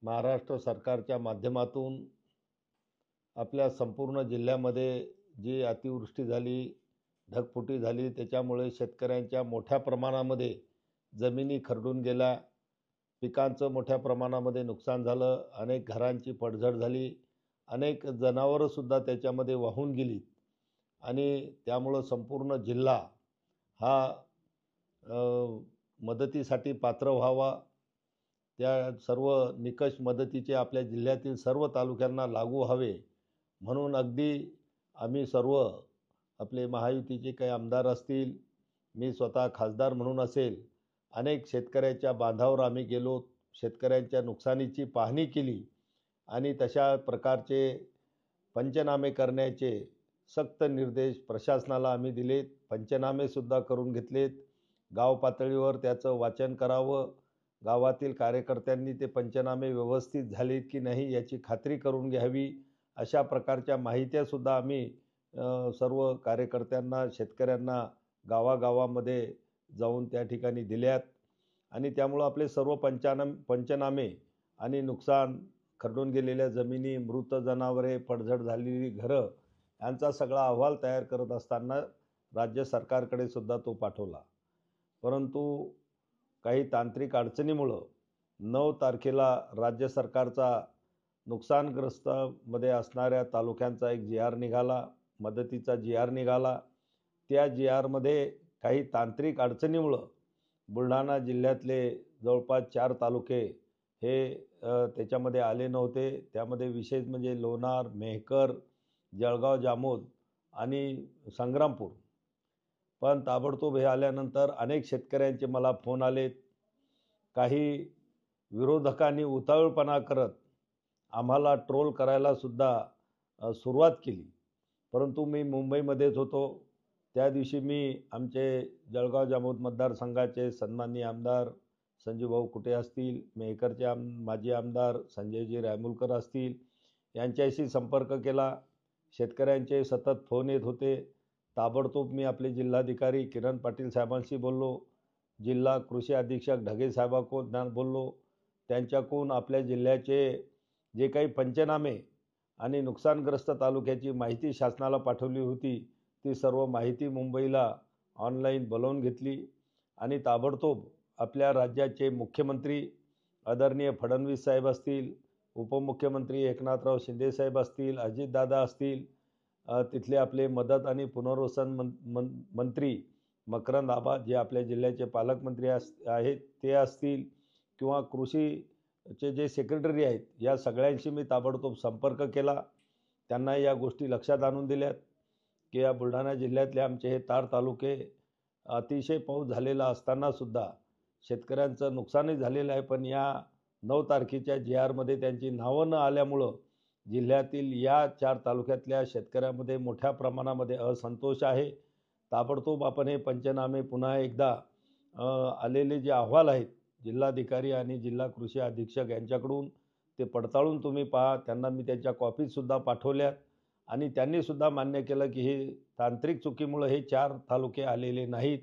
महाराष्ट्र सरकारच्या माध्यमातून आपल्या संपूर्ण जिल्ह्यामध्ये जी अतिवृष्टी झाली, ढगफुटी झाली, त्याच्यामुळे शेतकऱ्यांच्या मोठ्या प्रमाणामध्ये जमिनी खरडून गेल्या, पिकांचं मोठ्या प्रमाणामध्ये नुकसान झालं, अनेक घरांची पडझड झाली, अनेक जनावरंसुद्धा त्याच्यामध्ये वाहून गेली आणि त्यामुळं संपूर्ण जिल्हा हा अ, मदतीसाठी पात्र व्हावा, त्या सर्व निकष मदतीचे आपल्या जिल्ह्यातील सर्व तालुक्यांना लागू व्हावे म्हणून अगदी आम्ही सर्व आपले महायुतीचे काही आमदार असतील, मी स्वतः खासदार म्हणून असेल, अनेक शेतकऱ्याच्या बांधावर आम्ही गेलो, शेतकऱ्यांच्या नुकसानीची पाहणी केली आणि तशा प्रकारचे पंचनामे करण्याचे सक्त निर्देश प्रशासनाला आम्ही दिलेत. पंचनामेसुद्धा करून घेतलेत. गाव पातळीवर त्याचं वाचन करावं, गावातील कार्यकर्त्यांनी ते पंचनामे व्यवस्थित झालेत की नाही याची खात्री करून घ्यावी, अशा प्रकारच्या माहित्यासुद्धा आम्ही सर्व कार्यकर्त्यांना, शेतकऱ्यांना गावागावामध्ये जाऊन त्या ठिकाणी दिल्यात आणि त्यामुळं आपले सर्व पंचनामे आणि नुकसान, खरडून गेलेल्या जमिनी, मृत जनावरे, पडझड झालेली घरं यांचा सगळा अहवाल तयार करत असताना राज्य सरकारकडे सुद्धा तो पाठवला. परंतु काही तांत्रिक अडचणीमुळं 9 तारखेला राज्य सरकारचा नुकसानग्रस्तमध्ये असणाऱ्या तालुक्यांचा एक जी-आर निघाला, मदतीचा जी-आर निघाला. त्या जी-आरमध्ये काही तांत्रिक अडचणीमुळं बुलढाणा जिल्ह्यातले जवळपास 4 तालुके हे त्याच्यामध्ये आले नव्हते. त्यामध्ये विशेष म्हणजे लोणार, मेहकर, जळगाव जामोद आणि संग्रामपूर. पण ताबडतोब हे आल्यानंतर अनेक शेतकऱ्यांचे मला फोन आलेत. काही विरोधकांनी उतावीळपणा करत आम्हाला ट्रोल करायला सुद्धा सुरुवात केली. परंतु मी मुंबईमध्येच होतो. त्या दिवशी मी आमचे जळगाव जामोद मतदारसंघाचे सन्माननीय आमदार संजूभाऊ कुटे असतील, मेहकरचे माजी आमदार संजयजी रायमुलकर असतील, यांच्याशी संपर्क केला. शेतकऱ्यांचे सतत फोन येत होते. ताबडतोब मी आपले जिल्हाधिकारी किरण पाटील साहेबांशी बोललो. जिल्हा कृषी अधीक्षक ढगे साहेबांना बोललो. त्यांच्याकडून आपल्या जिल्ह्याचे जे काही पंचनामे आणि नुकसानग्रस्त तालुक्याची माहिती शासनाला पाठवली होती, ती सर्व माहिती मुंबईला ऑनलाईन बोलावून घेतली आणि ताबडतोब आपल्या राज्याचे मुख्यमंत्री आदरणीय फडणवीस साहेब असतील, उपमुख्यमंत्री एकनाथराव शिंदे साहेब असतील, अजितदादा असतील, तिथले आपले मदत आणि पुनर्वसन मंत्री मकरंद आबा जे आपल्या जिल्ह्याचे पालकमंत्री आहेत ते असतील किंवा कृषीचे जे सेक्रेटरी आहेत, या सगळ्यांशी मी ताबडतोब संपर्क केला. त्यांना या गोष्टी लक्षात आणून दिल्यात की या बुलढाणा जिल्ह्यातले आमचे हे तार तालुके अतिशय पाऊस झालेला असतानासुद्धा शेतकऱ्यांचं नुकसानही झालेलं आहे. पण या 9 तारखेच्या जी-आरमध्ये त्यांची नावं न आल्यामुळं जिल्ह्यातील या 4 तालुक्यातल्या शेतकऱ्यामध्ये मोठ्या प्रमाणामध्ये असंतोष आहे. ताबडतोब आपण हे पंचनामे पुन्हा एकदा आलेले जे अहवाल आहेत जिल्हाधिकारी आणि जिल्हा कृषी अधीक्षक यांच्याकडून ते पडताळून तुम्ही पहा. त्यांना मी त्याच्या कॉपीजसुद्धा पाठवल्यात आणि त्यांनीसुद्धा मान्य केलं की हे तांत्रिक चुकीमुळं हे 4 तालुके आलेले नाहीत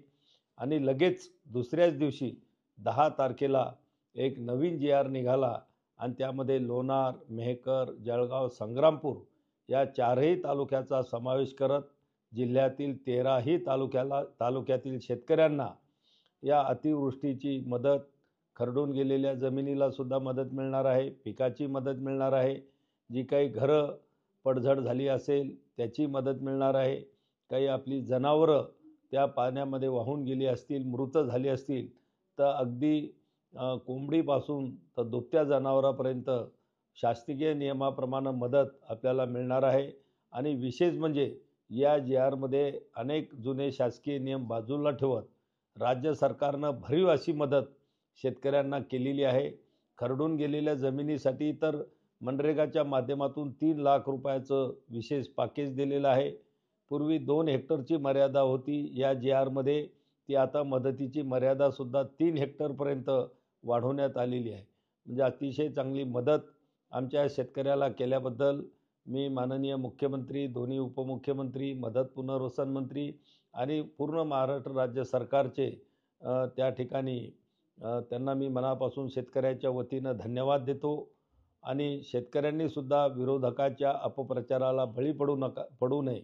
आणि लगेच दुसऱ्याच दिवशी 10 तारखेला एक नवीन जी-आर निघाला आणि त्यामध्ये लोणार, मेहकर, जळगाव, संग्रामपूर या 4ही तालुक्याचा समावेश करत जिल्ह्यातील 13ही तालुक्यातील शेतकऱ्यांना या अतिवृष्टीची मदत, खरडून गेलेल्या जमिनीला सुद्धा मदत मिळणार आहे, पिकाची मदत मिळणार आहे, जी काही घरं पडझड झाली असेल त्याची मदत मिळणार आहे, काही आपली जनावरं त्या पाण्यामध्ये वाहून गेली असतील, मृत झाली असतील, तर अगदी कोंबडीपासून तर दुभत्या जनावरापर्यंत शासकीय नियमाप्रमाणे मदत आपल्याला मिळणार आहे. आणि विशेष म्हणजे या जी-आरमध्ये अनेक जुने शासकीय नियम बाजूला ठेवत राज्य सरकारनं भरीव अशी मदत शेतकऱ्यांना केलेली आहे. खरडून गेलेल्या जमिनीसाठी तर मनरेगाच्या माध्यमातून 3 लाख रुपयाचं विशेष पॅकेज दिलेलं आहे. पूर्वी 2 हेक्टरची मर्यादा होती या जी-आरमध्ये, ती आता मदतीची मर्यादासुद्धा 3 हेक्टरपर्यंत वाढवण्यात आलेली आहे. म्हणजे अतिशय चांगली मदत आमच्या शेतकऱ्याला केल्याबद्दल मी माननीय मुख्यमंत्री, दोन्ही उपमुख्यमंत्री, मदत पुनर्वसन मंत्री आणि पूर्ण महाराष्ट्र राज्य सरकारचे त्या ठिकाणी त्यांना मी मनापासून शेतकऱ्याच्या वतीनं धन्यवाद देतो. आणि शेतकऱ्यांनी सुद्धा विरोधकाच्या अपप्रचाराला बळी पडू नये.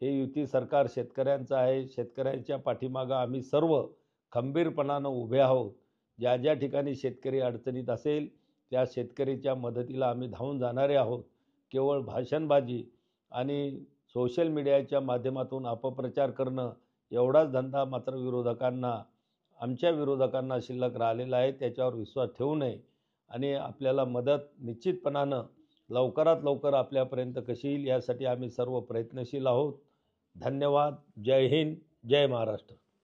हे युती सरकार शेतकऱ्यांचं आहे. शेतकऱ्यांच्या पाठीमागं आम्ही सर्व खंबीरपणानं उभे आहोत. ज्या ज्या ठिकाणी शेतकरी अडचणीत असेल त्या शेतकरीच्या मदतीला आम्ही धावून जाणारे आहोत. केवळ भाषणबाजी आणि सोशल मीडियाच्या माध्यमातून अपप्रचार करणं एवढाच धंदा मात्र आमच्या विरोधकांना शिल्लक राहिलेला आहे. त्याच्यावर विश्वास ठेवू नये आणि आपल्याला मदत निश्चितपणानं लवकरात लवकर आपल्यापर्यंत कशी येईल यासाठी आम्ही सर्व प्रयत्नशील आहोत. धन्यवाद. जय हिंद. जय महाराष्ट्र.